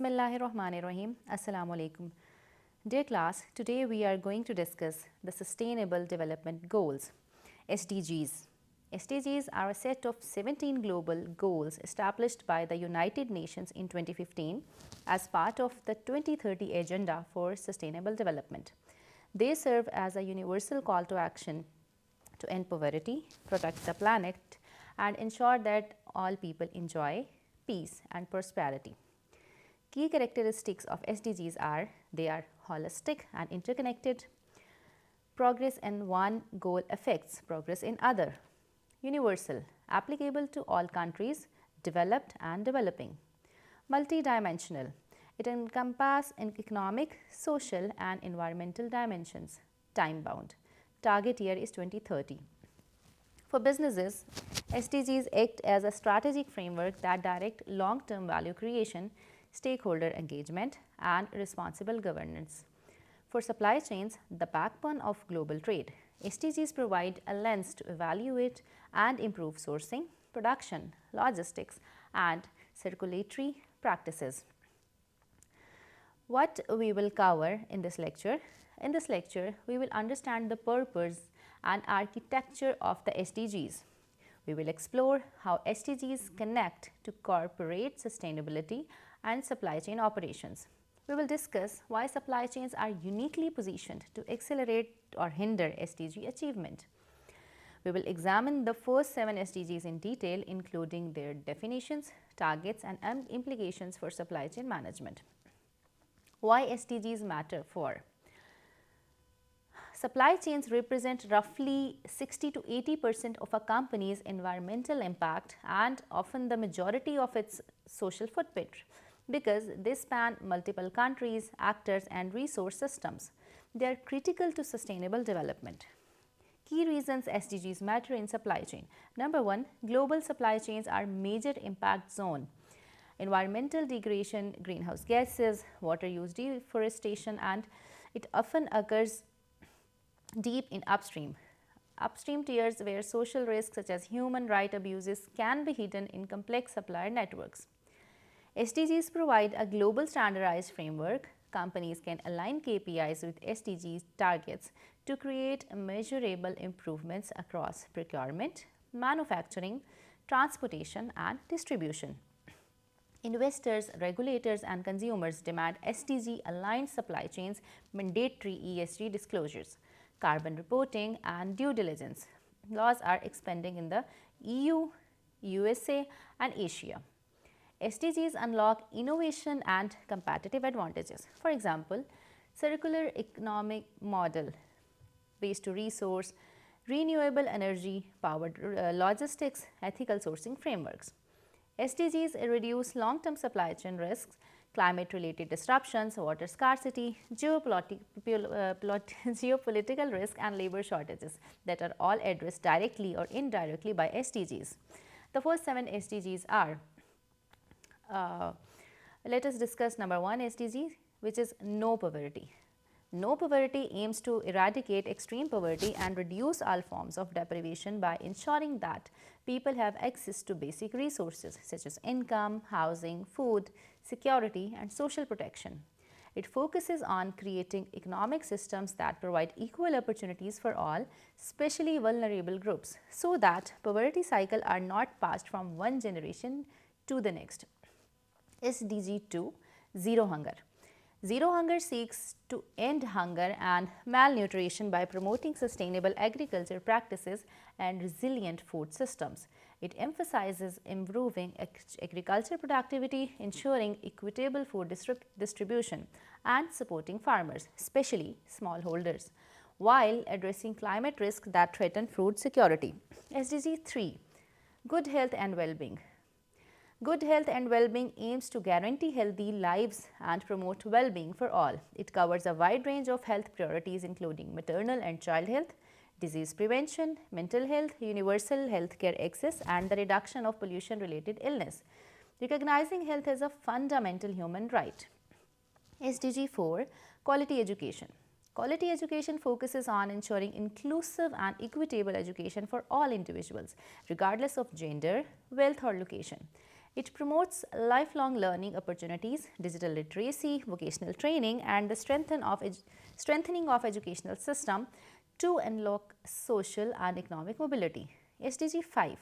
Bismillahirrahmanirrahim. Assalamu alaikum. Dear class, today we are going to discuss the Sustainable Development Goals, SDGs. SDGs are a set of 17 global goals established by the United Nations in 2015 as part of the 2030 Agenda for Sustainable Development. They serve as a universal call to action to end poverty, protect the planet, and ensure that all people enjoy peace and prosperity. Key characteristics of SDGs are they are holistic and interconnected. Progress in one goal affects progress in other. Universal, applicable to all countries, developed and developing. Multidimensional, it encompasses economic, social and environmental dimensions. Time bound, target year is 2030. For businesses, SDGs act as a strategic framework that direct long-term value creation, stakeholder engagement and responsible governance. For supply chains, the backbone of global trade, SDGs provide a lens to evaluate and improve sourcing, production, logistics and circulatory practices. What we will cover in this lecture? In this lecture, we will understand the purpose and architecture of the SDGs. We will explore how SDGs connect to corporate sustainability and supply chain operations. We will discuss why supply chains are uniquely positioned to accelerate or hinder SDG achievement. We will examine the first 7 SDGs in detail, including their definitions, targets, and implications for supply chain management. Why SDGs matter for? Supply chains represent roughly 60 to 80% of a company's environmental impact and often the majority of its social footprint because they span multiple countries, actors and resource systems. They are critical to sustainable development. Key reasons SDGs matter in supply chain. Number 1, global supply chains are major impact zone. Environmental degradation, greenhouse gases, water use, deforestation, and it often occurs deep in upstream tiers where social risks such as human right abuses can be hidden in complex supplier networks. SDGs provide a global standardized framework. Companies can align KPIs with SDGs targets to create measurable improvements across procurement, manufacturing, transportation and distribution. Investors, regulators and consumers demand SDG aligned supply chains, mandatory ESG disclosures, carbon reporting and due diligence. Laws are expanding in the EU, USA and Asia. SDGs unlock innovation and competitive advantages. For example, circular economic model, waste to resource, renewable energy, powered logistics, ethical sourcing frameworks. SDGs reduce long-term supply chain risks, climate-related disruptions, water scarcity, geopolitical risk and labor shortages that are all addressed directly or indirectly by SDGs. The first 7 SDGs are, let us discuss number 1 SDG, which is no poverty. No poverty aims to eradicate extreme poverty and reduce all forms of deprivation by ensuring that people have access to basic resources such as income, housing, food, security and social protection. It focuses on creating economic systems that provide equal opportunities for all, especially vulnerable groups, so that poverty cycles are not passed from one generation to the next. SDG 2, Zero Hunger. Zero Hunger seeks to end hunger and malnutrition by promoting sustainable agriculture practices and resilient food systems. It emphasizes improving agriculture productivity, ensuring equitable food distribution, and supporting farmers, especially smallholders, while addressing climate risks that threaten food security. SDG 3, Good Health and Well-being. Good health and well-being aims to guarantee healthy lives and promote well-being for all. It covers a wide range of health priorities including maternal and child health, disease prevention, mental health, universal healthcare access and the reduction of pollution-related illness, recognizing health as a fundamental human right. SDG 4, Quality Education. Quality education focuses on ensuring inclusive and equitable education for all individuals, regardless of gender, wealth or location. It promotes lifelong learning opportunities, digital literacy, vocational training, and the strengthening of educational system to unlock social and economic mobility. SDG 5.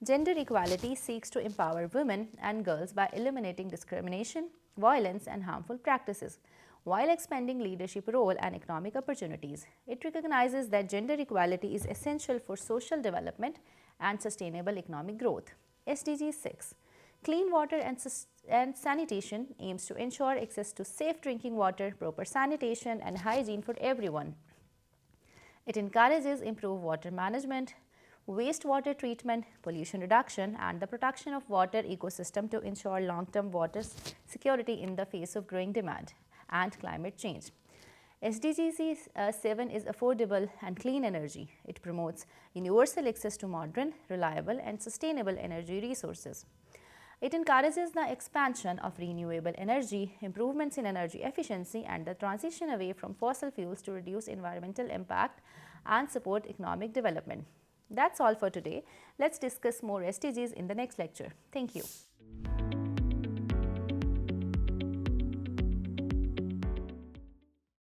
Gender equality seeks to empower women and girls by eliminating discrimination, violence, and harmful practices, while expanding leadership role and economic opportunities. It recognizes that gender equality is essential for social development and sustainable economic growth. SDG 6. Clean water and sanitation aims to ensure access to safe drinking water, proper sanitation, and hygiene for everyone. It encourages improved water management, wastewater treatment, pollution reduction, and the protection of water ecosystem to ensure long-term water security in the face of growing demand and climate change. SDG 7 is affordable and clean energy. It promotes universal access to modern, reliable, and sustainable energy resources. It encourages the expansion of renewable energy, improvements in energy efficiency, and the transition away from fossil fuels to reduce environmental impact and support economic development. That's all for today. Let's discuss more SDGs in the next lecture. Thank you.